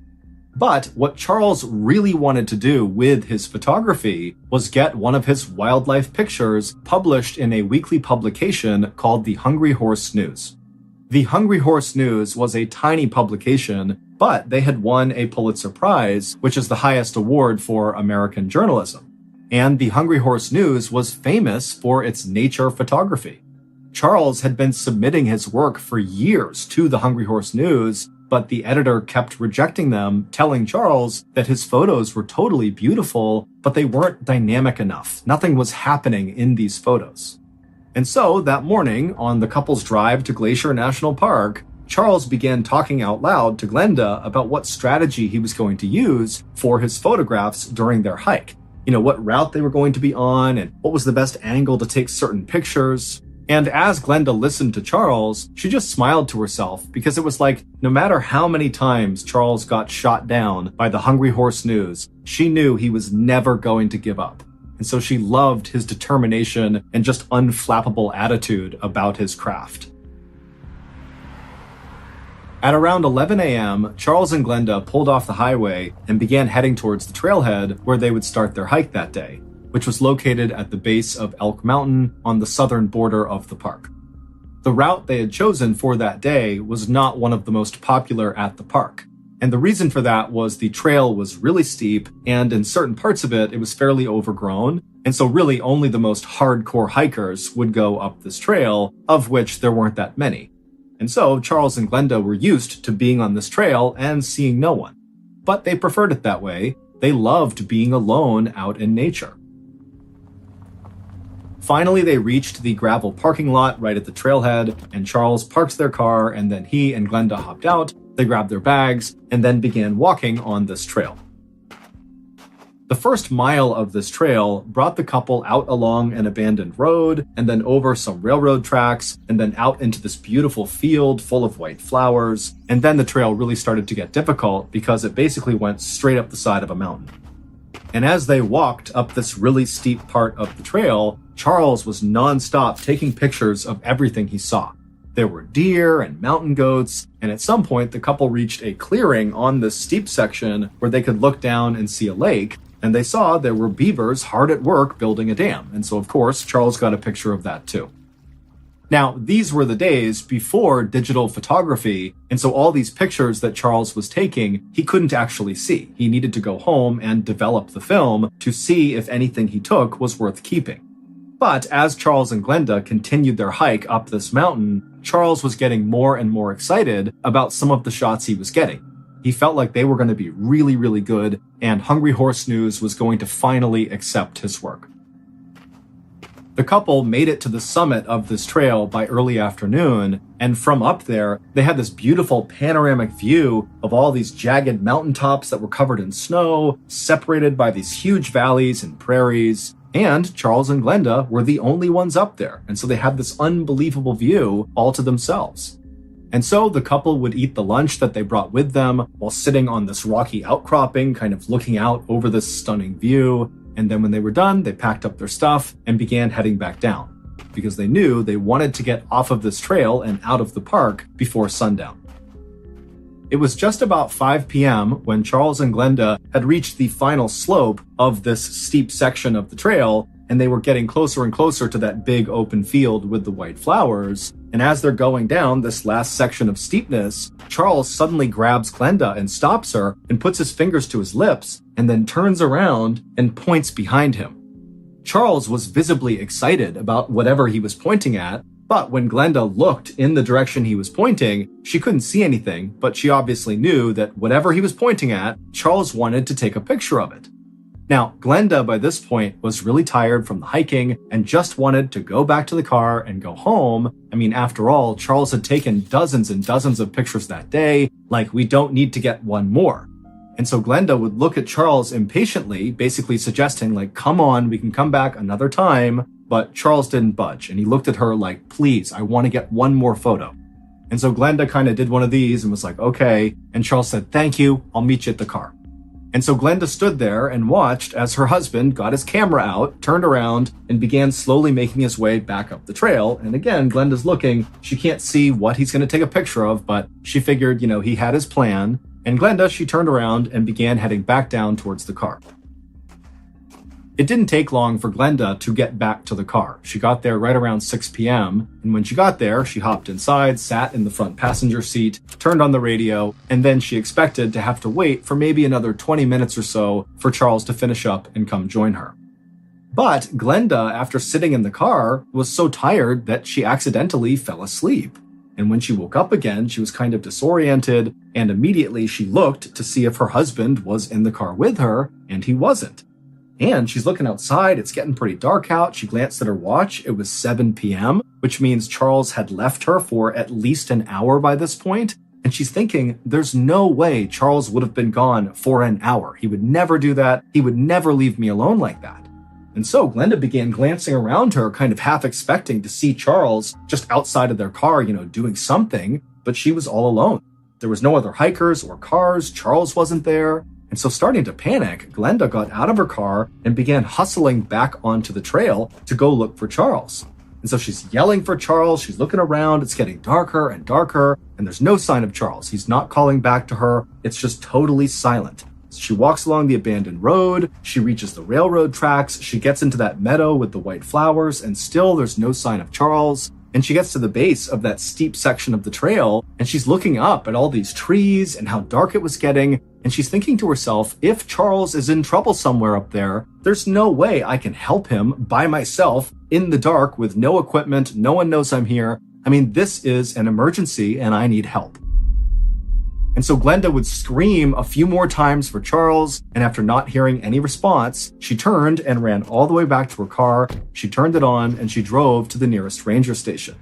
But what Charles really wanted to do with his photography was get one of his wildlife pictures published in a weekly publication called the Hungry Horse News. The Hungry Horse News was a tiny publication, but they had won a Pulitzer Prize, which is the highest award for American journalism. And the Hungry Horse News was famous for its nature photography. Charles had been submitting his work for years to the Hungry Horse News, but the editor kept rejecting them, telling Charles that his photos were totally beautiful, but they weren't dynamic enough. Nothing was happening in these photos. And so that morning, on the couple's drive to Glacier National Park, Charles began talking out loud to Glenda about what strategy he was going to use for his photographs during their hike. What route they were going to be on and what was the best angle to take certain pictures. And as Glenda listened to Charles, she just smiled to herself because it was like no matter how many times Charles got shot down by the Hungry Horse News, she knew he was never going to give up. And so she loved his determination and just unflappable attitude about his craft. At around 11 a.m., Charles and Glenda pulled off the highway and began heading towards the trailhead where they would start their hike that day, which was located at the base of Elk Mountain on the southern border of the park. The route they had chosen for that day was not one of the most popular at the park. And the reason for that was the trail was really steep, and in certain parts of it, it was fairly overgrown. And so really only the most hardcore hikers would go up this trail, of which there weren't that many. And so Charles and Glenda were used to being on this trail and seeing no one. But they preferred it that way. They loved being alone out in nature. Finally, they reached the gravel parking lot right at the trailhead, and Charles parked their car, and then he and Glenda hopped out. They grabbed their bags and then began walking on this trail. The first mile of this trail brought the couple out along an abandoned road and then over some railroad tracks and then out into this beautiful field full of white flowers. And then the trail really started to get difficult because it basically went straight up the side of a mountain. And as they walked up this really steep part of the trail, Charles was nonstop taking pictures of everything he saw. There were deer and mountain goats, and at some point the couple reached a clearing on this steep section where they could look down and see a lake, and they saw there were beavers hard at work building a dam. And so, of course, Charles got a picture of that too. Now, these were the days before digital photography, and so all these pictures that Charles was taking, he couldn't actually see. He needed to go home and develop the film to see if anything he took was worth keeping. But as Charles and Glenda continued their hike up this mountain, Charles was getting more and more excited about some of the shots he was getting. He felt like they were going to be really, really good, and Hungry Horse News was going to finally accept his work. The couple made it to the summit of this trail by early afternoon, and from up there, they had this beautiful panoramic view of all these jagged mountaintops that were covered in snow, separated by these huge valleys and prairies. And Charles and Glenda were the only ones up there, and so they had this unbelievable view all to themselves. And so the couple would eat the lunch that they brought with them while sitting on this rocky outcropping, kind of looking out over this stunning view. And then when they were done, they packed up their stuff and began heading back down because they knew they wanted to get off of this trail and out of the park before sundown. It was just about 5 p.m. when Charles and Glenda had reached the final slope of this steep section of the trail, and they were getting closer and closer to that big open field with the white flowers. And as they're going down this last section of steepness, Charles suddenly grabs Glenda and stops her and puts his fingers to his lips and then turns around and points behind him. Charles was visibly excited about whatever he was pointing at, but when Glenda looked in the direction he was pointing, she couldn't see anything, but she obviously knew that whatever he was pointing at, Charles wanted to take a picture of it. Now, Glenda, by this point, was really tired from the hiking and just wanted to go back to the car and go home. I mean, after all, Charles had taken dozens and dozens of pictures that day. Like, we don't need to get one more. And so Glenda would look at Charles impatiently, basically suggesting, like, come on, we can come back another time. But Charles didn't budge, and he looked at her like, please, I want to get one more photo. And so Glenda kind of did one of these and was like, okay. And Charles said, thank you, I'll meet you at the car. And so Glenda stood there and watched as her husband got his camera out, turned around, and began slowly making his way back up the trail. And again, Glenda's looking. She can't see what he's going to take a picture of, but she figured, he had his plan. And Glenda, she turned around and began heading back down towards the car. It didn't take long for Glenda to get back to the car. She got there right around 6 p.m. And when she got there, she hopped inside, sat in the front passenger seat, turned on the radio, and then she expected to have to wait for maybe another 20 minutes or so for Charles to finish up and come join her. But Glenda, after sitting in the car, was so tired that she accidentally fell asleep. And when she woke up again, she was kind of disoriented, and immediately she looked to see if her husband was in the car with her, and he wasn't. And she's looking outside. It's getting pretty dark out. She glanced at her watch. It was 7 p.m., which means Charles had left her for at least an hour by this point. And she's thinking, there's no way Charles would have been gone for an hour. He would never do that. He would never leave me alone like that. And so Glenda began glancing around her, kind of half expecting to see Charles just outside of their car, doing something, but she was all alone. There was no other hikers or cars. Charles wasn't there. And so starting to panic, Glenda got out of her car and began hustling back onto the trail to go look for Charles. And so she's yelling for Charles. She's looking around. It's getting darker and darker, and there's no sign of Charles. He's not calling back to her. It's just totally silent. She walks along the abandoned road. She reaches the railroad tracks. She gets into that meadow with the white flowers, and still there's no sign of Charles. And she gets to the base of that steep section of the trail, and she's looking up at all these trees and how dark it was getting. And she's thinking to herself, if Charles is in trouble somewhere up there, there's no way I can help him by myself in the dark with no equipment. No one knows I'm here. I mean, this is an emergency and I need help. And so Glenda would scream a few more times for Charles, and after not hearing any response, she turned and ran all the way back to her car. She turned it on and she drove to the nearest ranger station.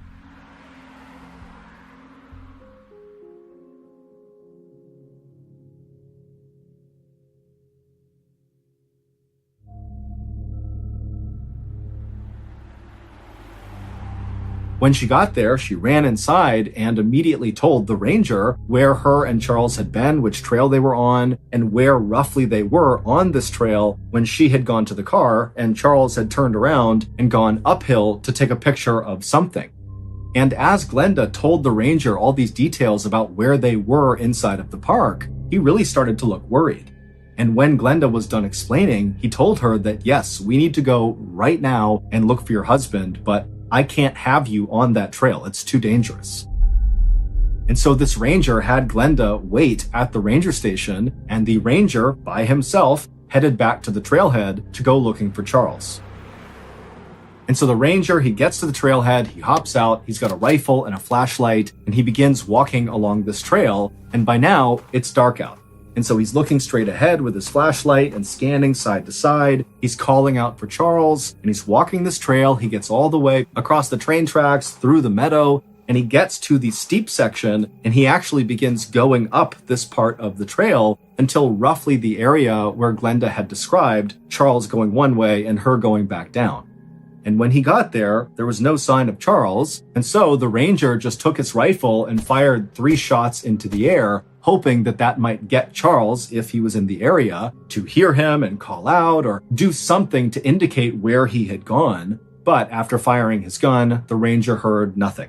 When she got there, she ran inside and immediately told the ranger where her and Charles had been, which trail they were on, and where roughly they were on this trail when she had gone to the car and Charles had turned around and gone uphill to take a picture of something. And as Glenda told the ranger all these details about where they were inside of the park, he really started to look worried. And when Glenda was done explaining, he told her that, yes, we need to go right now and look for your husband, but I can't have you on that trail. It's too dangerous. And so this ranger had Glenda wait at the ranger station, and the ranger, by himself, headed back to the trailhead to go looking for Charles. And so the ranger, he gets to the trailhead, he hops out, he's got a rifle and a flashlight, and he begins walking along this trail, and by now, it's dark out. And so he's looking straight ahead with his flashlight and scanning side to side. He's calling out for Charles, and he's walking this trail. He gets all the way across the train tracks, through the meadow, and he gets to the steep section, and he actually begins going up this part of the trail until roughly the area where Glenda had described Charles going one way and her going back down. And when he got there, there was no sign of Charles, and so the ranger just took his rifle and fired 3 shots into the air, hoping that that might get Charles, if he was in the area, to hear him and call out or do something to indicate where he had gone. But after firing his gun, the ranger heard nothing.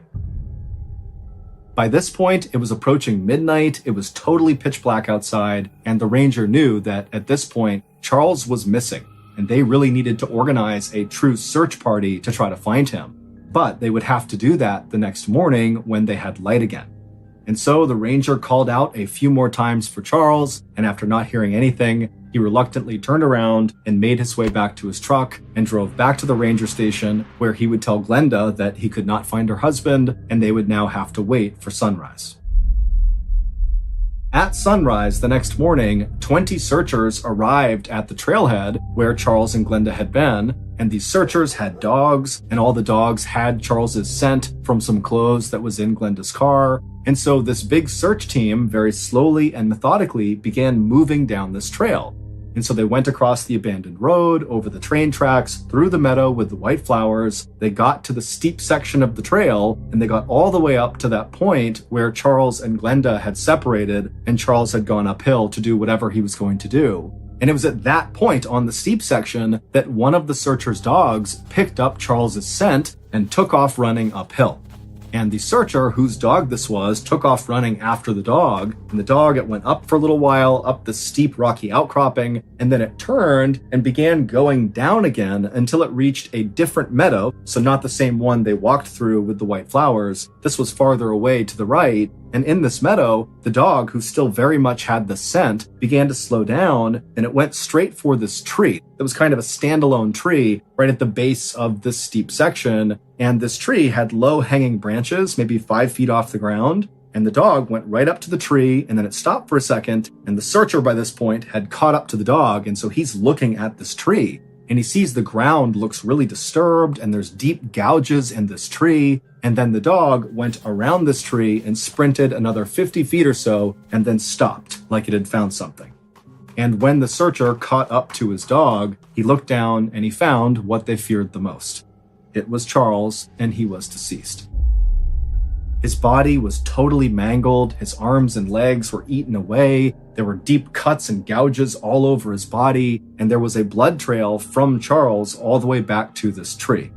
By this point, it was approaching midnight, it was totally pitch black outside, and the ranger knew that at this point, Charles was missing, and they really needed to organize a true search party to try to find him. But they would have to do that the next morning when they had light again. And so the ranger called out a few more times for Charles, and after not hearing anything, he reluctantly turned around and made his way back to his truck and drove back to the ranger station, where he would tell Glenda that he could not find her husband and they would now have to wait for sunrise. At sunrise the next morning, 20 searchers arrived at the trailhead where Charles and Glenda had been, and these searchers had dogs, and all the dogs had Charles's scent from some clothes that was in Glenda's car. And so this big search team very slowly and methodically began moving down this trail. And so they went across the abandoned road, over the train tracks, through the meadow with the white flowers. They got to the steep section of the trail, and they got all the way up to that point where Charles and Glenda had separated, and Charles had gone uphill to do whatever he was going to do. And it was at that point on the steep section that one of the searchers' dogs picked up Charles's scent and took off running uphill. And the searcher, whose dog this was, took off running after the dog. And the dog, it went up for a little while, up the steep rocky outcropping, and then it turned and began going down again until it reached a different meadow. So not the same one they walked through with the white flowers. This was farther away to the right. And in this meadow, the dog, who still very much had the scent, began to slow down, and it went straight for this tree. It was kind of a standalone tree right at the base of this steep section, and this tree had low hanging branches, maybe 5 feet off the ground. and the dog went right up to the tree, and then it stopped for a second, and the searcher by this point had caught up to the dog, and so he's looking at this tree, and he sees the ground looks really disturbed, and there's deep gouges in this tree, and then the dog went around this tree and sprinted another 50 feet or so, and then stopped, like it had found something. And when the searcher caught up to his dog, he looked down and he found what they feared the most. It was Charles, and he was deceased. His body was totally mangled, his arms and legs were eaten away, there were deep cuts and gouges all over his body, and there was a blood trail from Charles all the way back to this tree.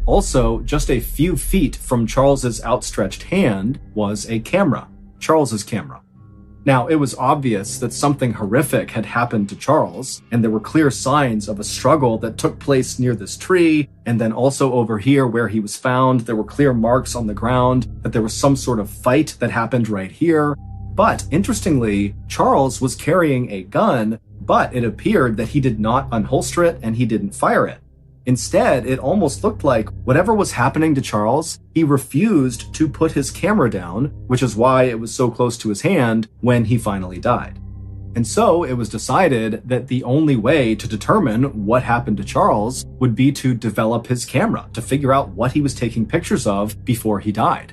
Also, just a few feet from Charles's outstretched hand was a camera, Charles's camera. Now, it was obvious that something horrific had happened to Charles, and there were clear signs of a struggle that took place near this tree, and then also over here where he was found, there were clear marks on the ground that there was some sort of fight that happened right here. But interestingly, Charles was carrying a gun, but it appeared that he did not unholster it and he didn't fire it. Instead, it almost looked like whatever was happening to Charles, he refused to put his camera down, which is why it was so close to his hand when he finally died. And so it was decided that the only way to determine what happened to Charles would be to develop his camera, to figure out what he was taking pictures of before he died.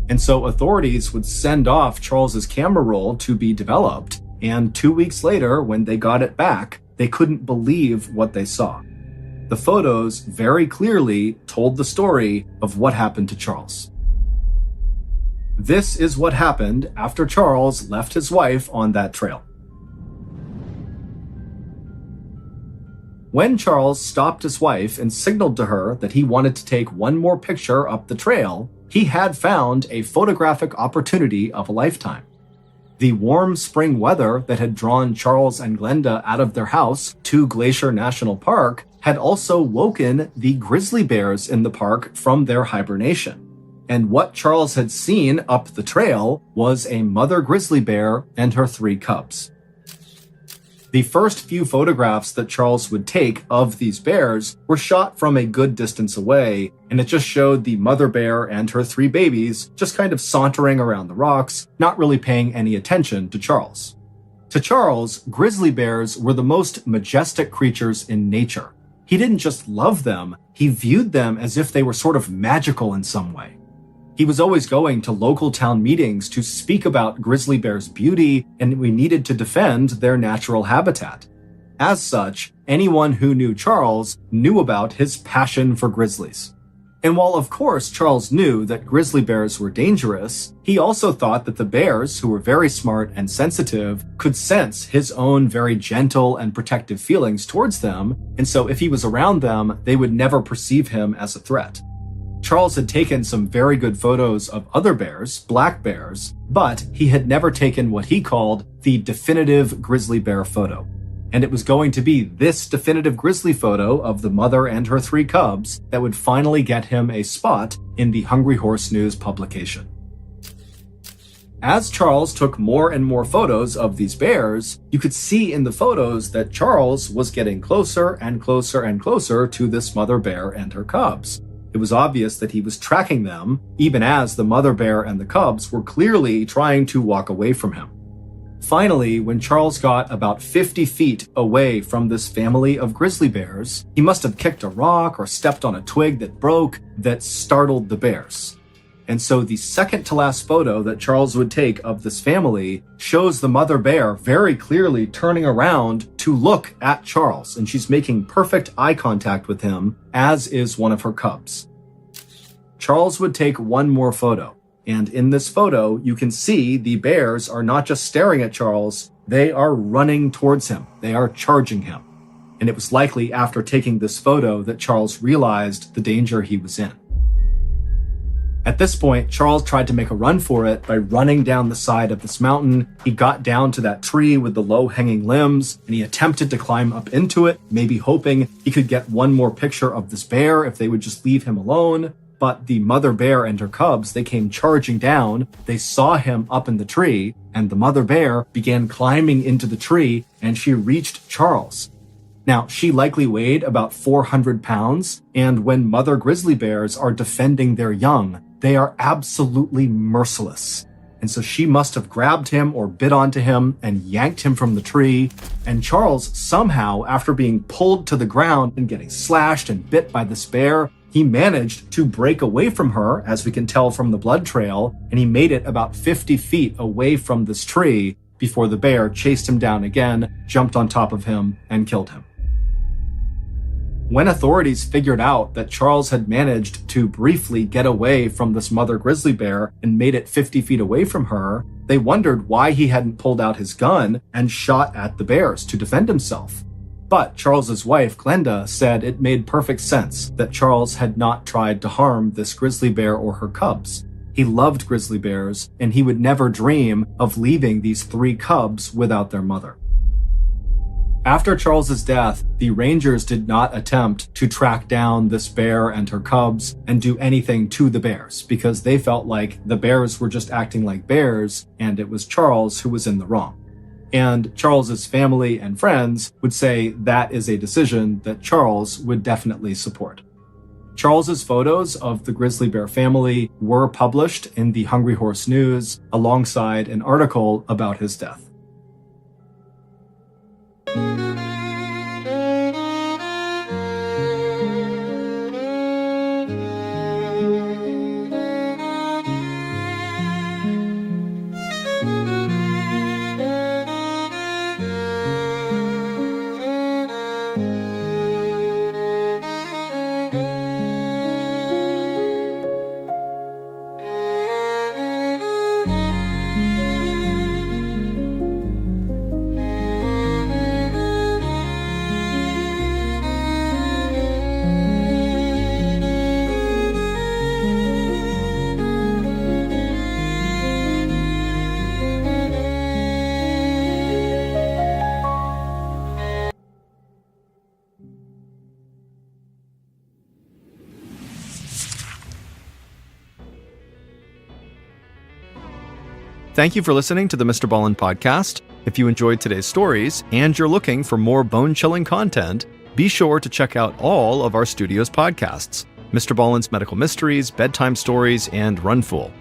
And so authorities would send off Charles's camera roll to be developed, and 2 weeks later, when they got it back, they couldn't believe what they saw. The photos very clearly told the story of what happened to Charles. This is what happened after Charles left his wife on that trail. When Charles stopped his wife and signaled to her that he wanted to take one more picture up the trail, he had found a photographic opportunity of a lifetime. The warm spring weather that had drawn Charles and Glenda out of their house to Glacier National Park had also woken the grizzly bears in the park from their hibernation. And what Charles had seen up the trail was a mother grizzly bear and her 3 cubs. The first few photographs that Charles would take of these bears were shot from a good distance away, and it just showed the mother bear and her 3 babies just kind of sauntering around the rocks, not really paying any attention to Charles. To Charles, grizzly bears were the most majestic creatures in nature. He didn't just love them, he viewed them as if they were sort of magical in some way. He was always going to local town meetings to speak about grizzly bears' beauty, and we needed to defend their natural habitat. As such, anyone who knew Charles knew about his passion for grizzlies. And while of course Charles knew that grizzly bears were dangerous, he also thought that the bears, who were very smart and sensitive, could sense his own very gentle and protective feelings towards them, and so if he was around them, they would never perceive him as a threat. Charles had taken some very good photos of other bears, black bears, but he had never taken what he called the definitive grizzly bear photo. And it was going to be this definitive grizzly photo of the mother and her 3 cubs that would finally get him a spot in the Hungry Horse News publication. As Charles took more and more photos of these bears, you could see in the photos that Charles was getting closer and closer and closer to this mother bear and her cubs. It was obvious that he was tracking them, even as the mother bear and the cubs were clearly trying to walk away from him. Finally, when Charles got about 50 feet away from this family of grizzly bears, he must have kicked a rock or stepped on a twig that broke that startled the bears. And so the second to last photo that Charles would take of this family shows the mother bear very clearly turning around to look at Charles, and she's making perfect eye contact with him, as is one of her cubs. Charles would take one more photo. And in this photo, you can see the bears are not just staring at Charles, they are running towards him. They are charging him. And it was likely after taking this photo that Charles realized the danger he was in. At this point, Charles tried to make a run for it by running down the side of this mountain. He got down to that tree with the low-hanging limbs, and he attempted to climb up into it, maybe hoping he could get one more picture of this bear if they would just leave him alone. But the mother bear and her cubs, they came charging down. They saw him up in the tree, and the mother bear began climbing into the tree, and she reached Charles. Now, she likely weighed about 400 pounds, and when mother grizzly bears are defending their young, They are absolutely merciless. And so she must have grabbed him or bit onto him and yanked him from the tree. And Charles somehow, after being pulled to the ground and getting slashed and bit by this bear, he managed to break away from her, as we can tell from the blood trail, and he made it about 50 feet away from this tree before the bear chased him down again, jumped on top of him, and killed him. When authorities figured out that Charles had managed to briefly get away from this mother grizzly bear and made it 50 feet away from her, they wondered why he hadn't pulled out his gun and shot at the bears to defend himself. But Charles's wife, Glenda, said it made perfect sense that Charles had not tried to harm this grizzly bear or her cubs. He loved grizzly bears, and he would never dream of leaving these 3 cubs without their mother. After Charles's death, the Rangers did not attempt to track down this bear and her cubs and do anything to the bears because they felt like the bears were just acting like bears and it was Charles who was in the wrong. And Charles's family and friends would say that is a decision that Charles would definitely support. Charles's photos of the grizzly bear family were published in the Hungry Horse News alongside an article about his death. Thank you for listening to the MrBallen podcast. If you enjoyed today's stories and you're looking for more bone-chilling content, be sure to check out all of our studio's podcasts: MrBallen's Medical Mysteries, Bedtime Stories, and Runful.